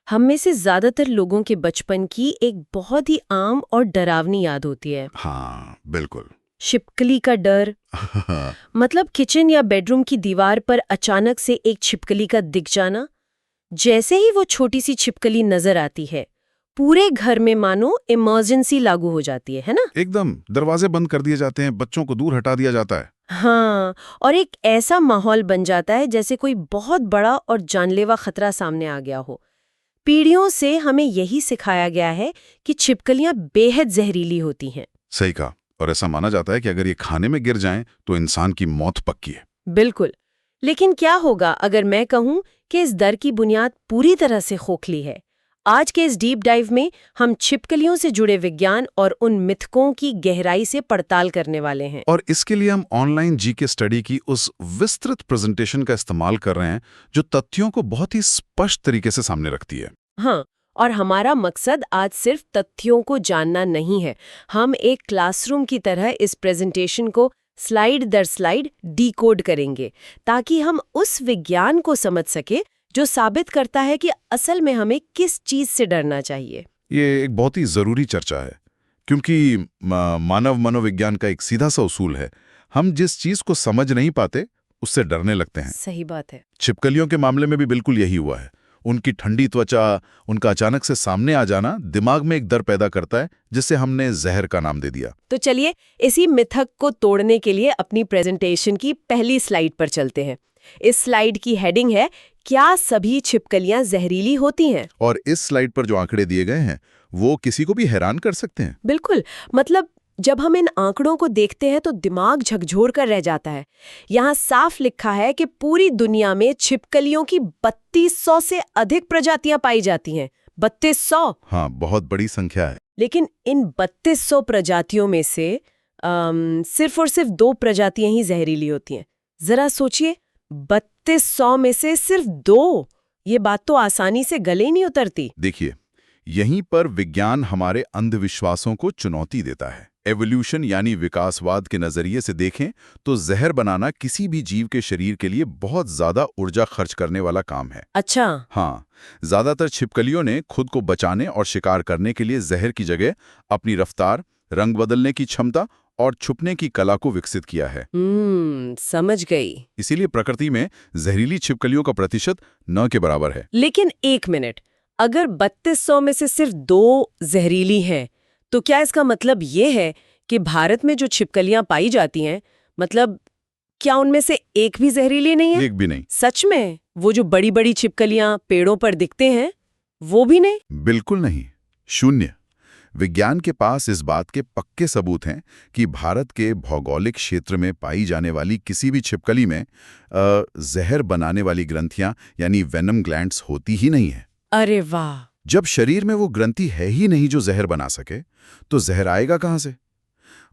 हम में से ज्यादातर लोगों के बचपन की एक बहुत ही आम और डरावनी याद होती है। हाँ, बिल्कुल। छिपकली का डर। मतलब किचन या बेडरूम की दीवार पर अचानक से एक छिपकली का दिख जाना। जैसे ही वो छोटी सी छिपकली नजर आती है, पूरे घर में मानो इमरजेंसी लागू हो जाती है ना? एकदम दरवाजे बंद कर दिए जाते हैं, बच्चों को दूर हटा दिया जाता है। हाँ, और एक ऐसा माहौल बन जाता है जैसे कोई बहुत बड़ा और जानलेवा खतरा सामने आ गया हो। पीढ़ियों से हमें यही सिखाया गया है कि छिपकलियां बेहद जहरीली होती हैं। सही कहा। और ऐसा माना जाता है कि अगर ये खाने में गिर जाएं तो इंसान की मौत पक्की है। बिल्कुल। लेकिन क्या होगा अगर मैं कहूं कि इस डर की बुनियाद पूरी तरह से खोखली है? आज के इस डीप डाइव में हम छिपकलियों से जुड़े विज्ञान और उन मिथकों की गहराई से पड़ताल करने वाले हैं। और इसके लिए हम ऑनलाइन जीके स्टडी की उस विस्तृत प्रेजेंटेशन का इस्तेमाल कर रहे हैं जो तथ्यों को बहुत ही स्पष्ट तरीके से सामने रखती है। हाँ, और हमारा मकसद आज सिर्फ तथ्यों को जानना नहीं है। हम एक क्लासरूम की तरह इस प्रेजेंटेशन को स्लाइड दर स्लाइड डिकोड करेंगे ताकि हम उस विज्ञान को समझ सके जो साबित करता है कि असल में हमें किस चीज से डरना चाहिए। ये एक बहुत ही जरूरी चर्चा है क्योंकि मानव मनोविज्ञान का एक सीधा सा उसूल है, हम जिस चीज को समझ नहीं पाते उससे डरने लगते हैं। सही बात है। छिपकलियों के मामले में भी बिल्कुल यही हुआ है। उनकी ठंडी त्वचा, उनका अचानक से सामने आ जाना दिमाग में एक डर पैदा करता है जिसे हमने जहर का नाम दे दिया। तो चलिए इसी मिथक को तोड़ने के लिए अपनी प्रेजेंटेशन की पहली स्लाइड पर चलते हैं। इस स्लाइड की हेडिंग है, क्या सभी छिपकलियां जहरीली होती हैं? और इस स्लाइड पर जो आंकड़े दिए गए हैं वो किसी को भी हैरान कर सकते हैं। बिल्कुल। मतलब जब हम इन आंकड़ों को देखते हैं तो दिमाग झकझोर कर रह जाता है। यहाँ साफ लिखा है कि पूरी दुनिया में छिपकलियों की 3200 से अधिक प्रजातियां पाई जाती हैं। 3200। हाँ, बहुत बड़ी संख्या है। लेकिन इन 3200 प्रजातियों में से सिर्फ और सिर्फ 2 प्रजातियां ही जहरीली होती हैं। जरा सोचिए, 3200 में से सिर्फ 2। ये बात तो आसानी से गले नहीं उतरती। देखिए, यहीं पर विज्ञान हमारे अंधविश्वासों को चुनौती देता है। एवोल्यूशन यानी विकासवाद के नजरिए से देखें तो जहर बनाना किसी भी जीव के शरीर के लिए बहुत ज्यादा ऊर्जा खर्च करने वाला काम है। अच्छा। हाँ, ज्यादातर छिपकलियों ने खुद को बचाने और शिकार करने के लिए जहर की जगह अपनी रफ्तार, रंग बदलने की क्षमता और छुपने की कला को विकसित किया है। समझ गई। इसीलिए प्रकृति में जहरीली छिपकलियों का प्रतिशत 9 के बराबर है। लेकिन एक मिनट, अगर 3200 में से सिर्फ 2 जहरीली हैं, तो क्या इसका मतलब ये है कि भारत में जो छिपकलियां पाई जाती हैं, मतलब क्या उनमें से एक भी जहरीली नहीं है? एक भी नहीं। सच में? वो जो बड़ी बड़ी छिपकलियां पेड़ों पर दिखते हैं, वो भी नहीं? बिल्कुल नहीं, शून्य। विज्ञान के पास इस बात के पक्के सबूत हैं कि भारत के भौगोलिक क्षेत्र में पाई जाने वाली किसी भी छिपकली में जहर बनाने वाली ग्रंथियां यानी वेनम ग्लैंड्स होती ही नहीं है। अरे वाह! जब शरीर में वो ग्रंथि है ही नहीं जो जहर बना सके, तो जहर आएगा कहां से?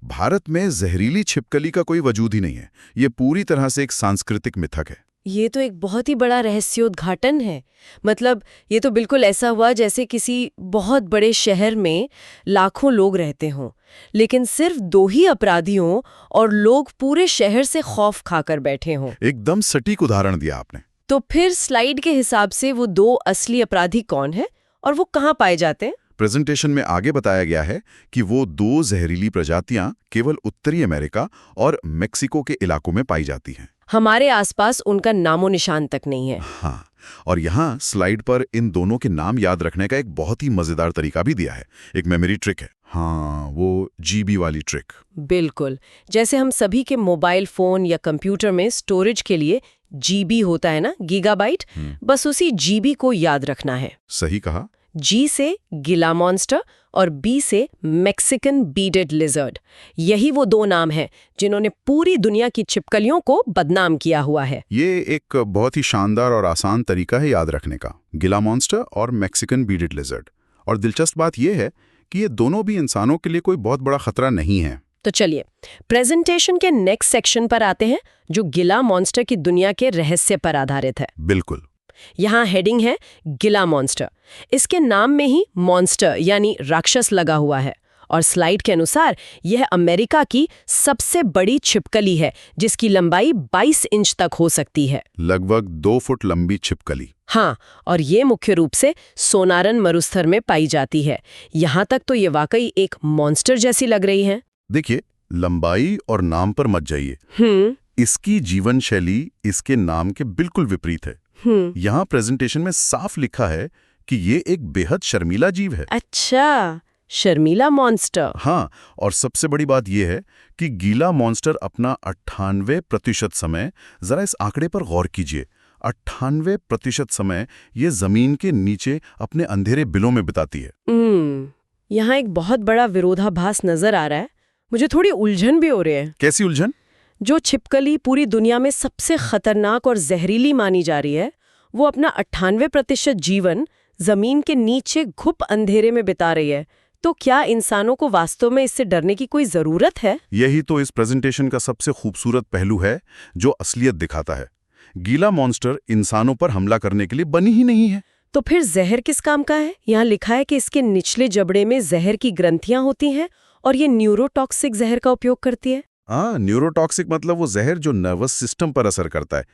भारत में जहरीली छिपकली का कोई वजूद ही नहीं है। ये पूरी तरह से एक सांस्कृतिक मिथक है। ये तो एक बहुत ही बड़ा रहस्योद्घाटन है। मतलब ये तो बिल्कुल ऐसा हुआ जैसे किसी बहुत बड़े शहर में लाखों लोग रहते हों, लेकिन सिर्फ 2 ही अपराधी हों और लोग पूरे शहर से खौफ खाकर बैठे हों। एकदम सटीक उदाहरण दिया आपने। तो फिर स्लाइड के हिसाब से वो 2 असली अपराधी कौन है और वो कहाँ पाए जाते हैं? प्रेजेंटेशन में आगे बताया गया है कि वो 2 जहरीली प्रजातियां केवल उत्तरी अमेरिका और मेक्सिको के इलाकों में पाई जाती हैं। हमारे आसपास उनका नामो निशान तक नहीं है। हाँ, और यहाँ स्लाइड पर इन दोनों के नाम याद रखने का एक बहुत ही मजेदार तरीका भी दिया है। एक मेमोरी ट्रिक है। हाँ, वो जीबी वाली ट्रिक। बिल्कुल, जैसे हम सभी के मोबाइल फोन या कंप्यूटर में स्टोरेज के लिए जीबी होता है ना, गीगाबाइट। बस उसी जीबी को याद रखना है। सही कहा। जी से गिला मॉन्स्टर और बी से मैक्सिकन बीडेड लिजर्ड। यही वो 2 नाम हैं जिन्होंने पूरी दुनिया की छिपकलियों को बदनाम किया हुआ है। ये एक बहुत ही शानदार और आसान तरीका है याद रखने का, गिला मॉन्स्टर और मैक्सिकन बीडेड लिजर्ड। और दिलचस्प बात यह है कि ये दोनों भी इंसानों के लिए कोई बहुत बड़ा खतरा नहीं है। तो चलिए प्रेजेंटेशन के नेक्स्ट सेक्शन पर आते हैं, जो गिला मॉन्स्टर की दुनिया के रहस्य पर आधारित है। बिल्कुल। यहाँ हेडिंग है गिला मॉन्स्टर। इसके नाम में ही मॉन्स्टर यानी राक्षस लगा हुआ है और स्लाइड के अनुसार यह अमेरिका की सबसे बड़ी छिपकली है, जिसकी लंबाई 22 इंच तक हो सकती है। लगभग 2 फुट लंबी छिपकली। हाँ, और ये मुख्य रूप से सोनारन मरुस्थल में पाई जाती है। यहाँ तक तो ये वाकई एक मॉन्स्टर जैसी लग रही है। देखिए, लंबाई और नाम पर मत जाइए। इसकी जीवन शैली इसके नाम के बिल्कुल विपरीत है। यहाँ प्रेजेंटेशन में साफ लिखा है कि ये एक बेहद शर्मीला जीव है। अच्छा, शर्मीला मॉन्स्टर। हाँ, और सबसे बड़ी बात यह है कि गीला मॉन्स्टर अपना 98% समय, जरा इस आंकड़े पर गौर कीजिए, 98% समय ये जमीन के नीचे अपने अंधेरे बिलों में बिताती है। यहाँ एक बहुत बड़ा विरोधाभास नजर आ रहा है। मुझे थोड़ी उलझन भी हो रही है। कैसी उलझन? जो छिपकली पूरी दुनिया में सबसे खतरनाक और जहरीली मानी जा रही है, वो अपना 98% जीवन जमीन के नीचे घुप अंधेरे में बिता रही है। तो क्या इंसानों को वास्तव में इससे डरने की कोई जरूरत है? यही तो इस प्रेजेंटेशन का सबसे खूबसूरत पहलू है, जो असलियत दिखाता है। गीला मॉन्स्टर इंसानों पर हमला करने के लिए बनी ही नहीं है। तो फिर जहर किस काम का है? यहाँ लिखा है कि इसके निचले जबड़े में जहर की ग्रंथियां होती हैं और ये न्यूरोटॉक्सिक जहर का उपयोग करती है। न्यूरोटॉक्सिक मतलब वो जहर जो नर्वस सिस्टम पर असर करता है।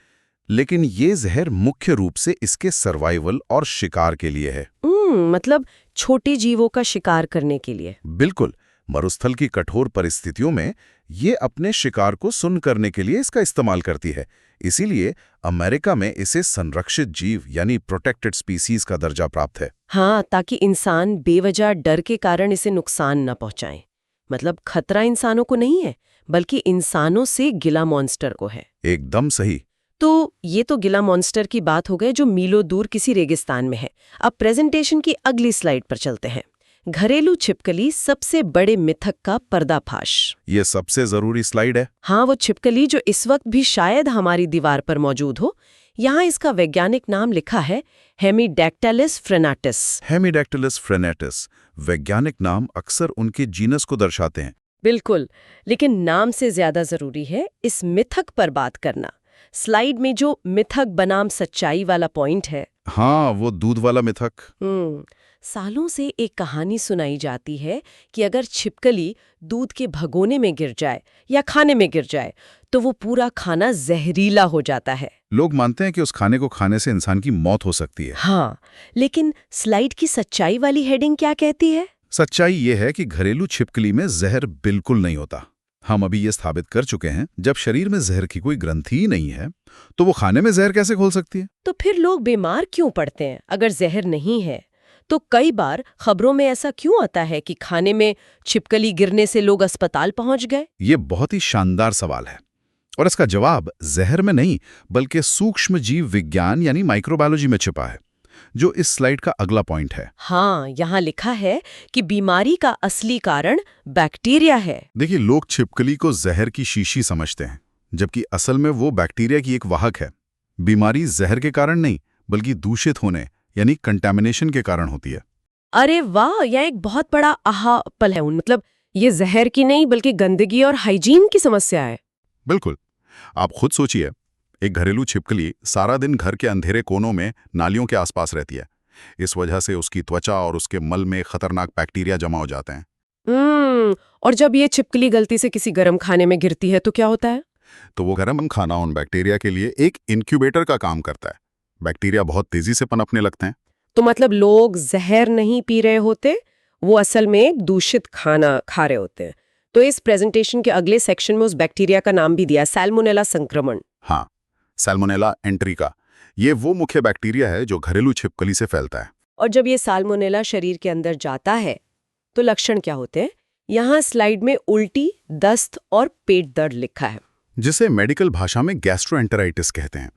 लेकिन ये जहर मुख्य रूप से इसके सर्वाइवल और शिकार के लिए है। मतलब छोटे जीवों का शिकार करने के लिए। बिल्कुल। मरुस्थल की कठोर परिस्थितियों में ये अपने शिकार को सुन्न करने के लिए इसका इस्तेमाल करती है। इसीलिए अमेरिका में इसे संरक्षित जीव यानी प्रोटेक्टेड स्पीसीज का दर्जा प्राप्त है। हाँ, ताकि इंसान बेवजह डर के कारण इसे नुकसान न पहुंचाएं। मतलब खतरा इंसानों को नहीं है, बल्कि इंसानों से गिला मॉन्स्टर को है। एकदम सही। तो ये तो गिला मॉन्स्टर की बात हो गई, जो मीलों दूर किसी रेगिस्तान में है। अब प्रेजेंटेशन की अगली स्लाइड पर चलते हैं। घरेलू छिपकली सबसे बड़े मिथक का पर्दाफाश। ये सबसे जरूरी स्लाइड है। हाँ, वो छिपकली जो इस वक्त भी शायद हमारी दीवार पर मौजूद हो। यहाँ इसका वैज्ञानिक नाम लिखा है हेमीडैक्टाइलस फ्रेनाटिस। हेमीडैक्टाइलस फ्रेनाटिस वैज्ञानिक नाम अक्सर उनके जीनस को दर्शाते हैं। बिल्कुल, लेकिन नाम से ज्यादा जरूरी है इस मिथक पर बात करना। स्लाइड में जो मिथक बनाम सच्चाई वाला पॉइंट है, हाँ, वो दूध वाला मिथक। सालों से एक कहानी सुनाई जाती है कि अगर छिपकली दूध के भगोने में गिर जाए या खाने में गिर जाए तो वो पूरा खाना जहरीला हो जाता है। लोग मानते हैं कि उस खाने को खाने से इंसान की मौत हो सकती है। हाँ, लेकिन स्लाइड की सच्चाई वाली हेडिंग क्या कहती है? सच्चाई ये है कि घरेलू छिपकली में जहर बिल्कुल नहीं होता। हम अभी ये स्थापित कर चुके हैं, जब शरीर में जहर की कोई ग्रंथि ही नहीं है तो वो खाने में जहर कैसे घोल सकती है? तो फिर लोग बीमार क्यों पड़ते हैं अगर जहर नहीं है? तो कई बार खबरों में ऐसा क्यों आता है कि खाने में छिपकली गिरने से लोग अस्पताल पहुंच गए? ये बहुत ही शानदार सवाल है और इसका जवाब जहर में नहीं बल्कि सूक्ष्म जीव विज्ञान यानी माइक्रोबायोलॉजी में छिपा है, जो इस स्लाइड का अगला पॉइंट है। हाँ, यहाँ लिखा है कि बीमारी का असली कारण बैक्टीरिया है। देखिए, लोग छिपकली को जहर की शीशी समझते हैं, जबकि असल में वो बैक्टीरिया की एक वाहक है। बीमारी जहर के कारण नहीं बल्कि दूषित होने यानी कंटैमिनेशन के कारण होती है। अरे वाह, यह एक बहुत बड़ा आहा पल है। मतलब ये जहर की नहीं बल्कि गंदगी और हाइजीन की समस्या है। बिल्कुल। आप खुद सोचिए, एक घरेलू छिपकली सारा दिन घर के अंधेरे कोनों में नालियों के आसपास रहती है। इस वजह से उसकी त्वचा और उसके मल में खतरनाक बैक्टीरिया जमा हो जाते हैं। और जब ये छिपकली गलती से किसी गर्म खाने में गिरती है तो क्या होता है? तो वो गर्म खाना उन बैक्टीरिया के लिए एक इंक्यूबेटर का काम करता है। बैक्टीरिया बहुत तेजी से पनपने लगते हैं। तो मतलब लोग जहर नहीं पी रहे होते, वो असल में एक दूषित खाना खा रहे होते हैं। तो इस प्रेजेंटेशन के अगले सेक्शन में उस बैक्टीरिया का नाम भी दिया, सैल्मोनेला संक्रमण। हाँ, सैल्मोनेला एंट्रिका। ये वो मुख्य बैक्टीरिया है जो घरेलू छिपकली से फैलता है। और जब ये सैल्मोनेला शरीर के अंदर जाता है तो लक्षण क्या होते हैं? यहाँ स्लाइड में उल्टी, दस्त और पेट दर्द लिखा है, जिसे मेडिकल भाषा में गैस्ट्रोएंटेराइटिस कहते हैं।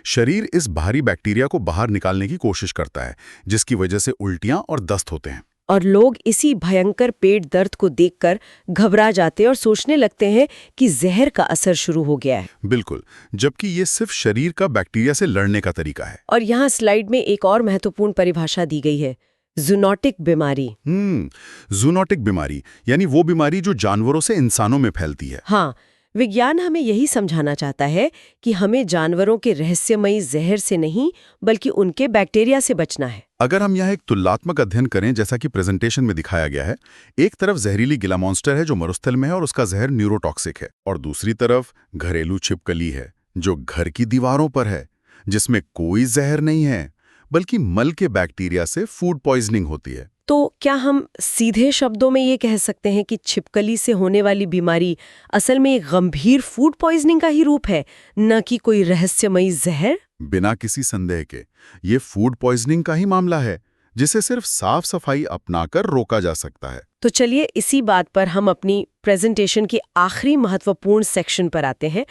शरीर इस भारी बैक्टीरिया को बाहर निकालने की कोशिश करता है, जिसकी वजह से उल्टियां और दस्त होते हैं। और लोग इसी भयंकर पेट दर्द को देखकर घबरा जाते हैं और सोचने लगते हैं कि जहर का असर शुरू हो गया है। बिल्कुल, जबकि ये सिर्फ शरीर का बैक्टीरिया से लड़ने का तरीका है। और यहाँ स्लाइड में एक और महत्वपूर्ण परिभाषा दी गई है, जूनोटिक बीमारी। जूनोटिक बीमारी यानी वो बीमारी जो जानवरों से इंसानों में फैलती है। हाँ, विज्ञान हमें यही समझाना चाहता है कि हमें जानवरों के रहस्यमयी जहर से नहीं बल्कि उनके बैक्टीरिया से बचना है। अगर हम यहाँ एक तुलनात्मक अध्ययन करें जैसा कि प्रेजेंटेशन में दिखाया गया है, एक तरफ जहरीली गिला मॉन्स्टर है जो मरुस्थल में है और उसका जहर न्यूरोटॉक्सिक है, और दूसरी तरफ घरेलू छिपकली है जो घर की दीवारों पर है, जिसमें कोई जहर नहीं है बल्कि मल के बैक्टीरिया से फूड पॉइजनिंग होती है। तो क्या हम सीधे शब्दों में ये कह सकते हैं कि छिपकली से होने वाली बीमारी असल में एक गंभीर फूड पॉइजनिंग का ही रूप है, न कि कोई रहस्यमयी जहर? बिना किसी संदेह के ये फूड पॉइजनिंग का ही मामला है, जिसे सिर्फ साफ सफाई अपनाकर रोका जा सकता है। तो चलिए इसी बात पर हम अपनी प्रेजेंटेशन के आखिरी महत्वपूर्ण सेक्शन पर आते हैं,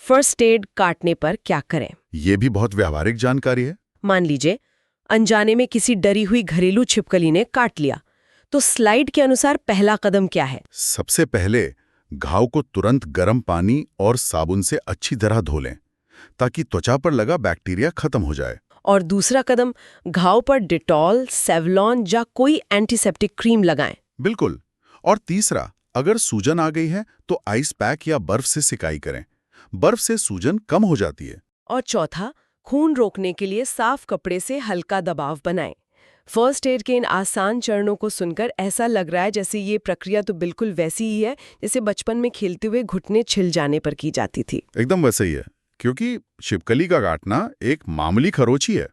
फर्स्ट एड काटने पर क्या करें। ये भी बहुत व्यावहारिक जानकारी है। मान लीजिए अनजाने में किसी डरी हुई घरेलू छिपकली ने काट लिया, तो स्लाइड के अनुसार पहला कदम क्या है? सबसे पहले घाव को तुरंत गर्म पानी और साबुन से अच्छी तरह धो लें ताकि त्वचा पर लगा बैक्टीरिया खत्म हो जाए। और दूसरा कदम, घाव पर डिटॉल, सेवलॉन या कोई एंटीसेप्टिक क्रीम लगाएं। बिल्कुल। और तीसरा, अगर सूजन आ गई है तो आइस पैक या बर्फ से सिकाई करें। बर्फ से सूजन कम हो जाती है। और चौथा, खून रोकने के लिए साफ कपड़े से हल्का दबाव बनाएं। फर्स्ट एड के इन आसान चरणों को सुनकर ऐसा लग रहा है जैसे ये प्रक्रिया तो बिल्कुल वैसी ही है जैसे बचपन में खेलते हुए घुटने छिल जाने पर की जाती थी। एकदम वैसे ही है, क्योंकि छिपकली का काटना एक मामूली खरोच ही है।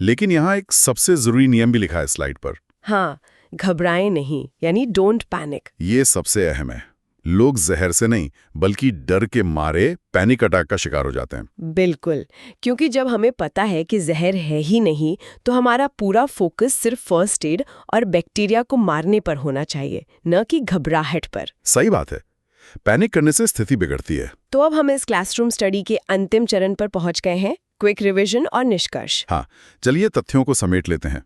लेकिन यहाँ एक सबसे जरूरी नियम भी लिखा है स्लाइड पर। हाँ, घबराएं नहीं, यानी डोंट पैनिक। ये सबसे अहम है। लोग जहर से नहीं बल्कि डर के मारे पैनिक अटैक का शिकार हो जाते हैं। बिल्कुल, क्योंकि जब हमें पता है कि जहर है ही नहीं तो हमारा पूरा फोकस सिर्फ फर्स्ट एड और बैक्टीरिया को मारने पर होना चाहिए, न कि घबराहट पर। सही बात है, पैनिक करने से स्थिति बिगड़ती है। तो अब हम इस क्लासरूम स्टडी के अंतिम चरण पर पहुंच गए हैं, क्विक रिवीजन और निष्कर्ष। हाँ, चलिए तथ्यों को समेट लेते हैं।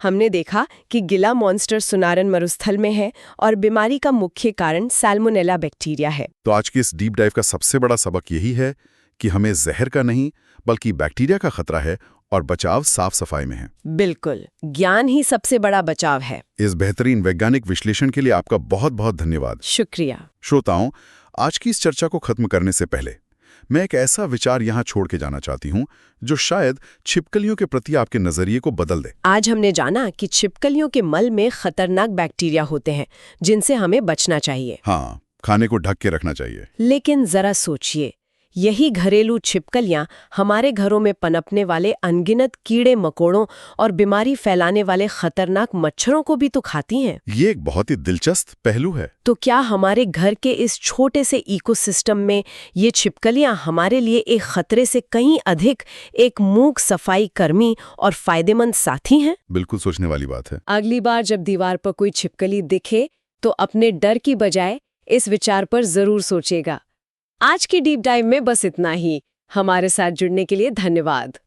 हमने देखा कि गिला मॉन्स्टर सुनारन मरुस्थल में है और बीमारी का मुख्य कारण सैल्मोनेला बैक्टीरिया है। तो आज की इस डीप डाइव का सबसे बड़ा सबक यही है कि हमें जहर का नहीं बल्कि बैक्टीरिया का खतरा है और बचाव साफ सफाई में है। बिल्कुल, ज्ञान ही सबसे बड़ा बचाव है। इस बेहतरीन वैज्ञानिक विश्लेषण के लिए आपका बहुत बहुत धन्यवाद। शुक्रिया। श्रोताओं, आज की इस चर्चा को खत्म करने से पहले मैं एक ऐसा विचार यहाँ छोड़ के जाना चाहती हूँ जो शायद छिपकलियों के प्रति आपके नजरिए को बदल दे। आज हमने जाना कि छिपकलियों के मल में खतरनाक बैक्टीरिया होते हैं जिनसे हमें बचना चाहिए। हाँ, खाने को ढक के रखना चाहिए। लेकिन जरा सोचिए, यही घरेलू छिपकलियां हमारे घरों में पनपने वाले अनगिनत कीड़े मकोड़ों और बीमारी फैलाने वाले खतरनाक मच्छरों को भी तो खाती हैं। ये एक बहुत ही दिलचस्प पहलू है। तो क्या हमारे घर के इस छोटे से इकोसिस्टम में ये छिपकलियां हमारे लिए एक खतरे से कहीं अधिक एक मूक सफाई कर्मी और फायदेमंद साथी हैं? बिल्कुल सोचने वाली बात है। अगली बार जब दीवार पर कोई छिपकली दिखे तो अपने डर की बजाय इस विचार पर जरूर सोचेगा। आज की डीप डाइव में बस इतना ही। हमारे साथ जुड़ने के लिए धन्यवाद।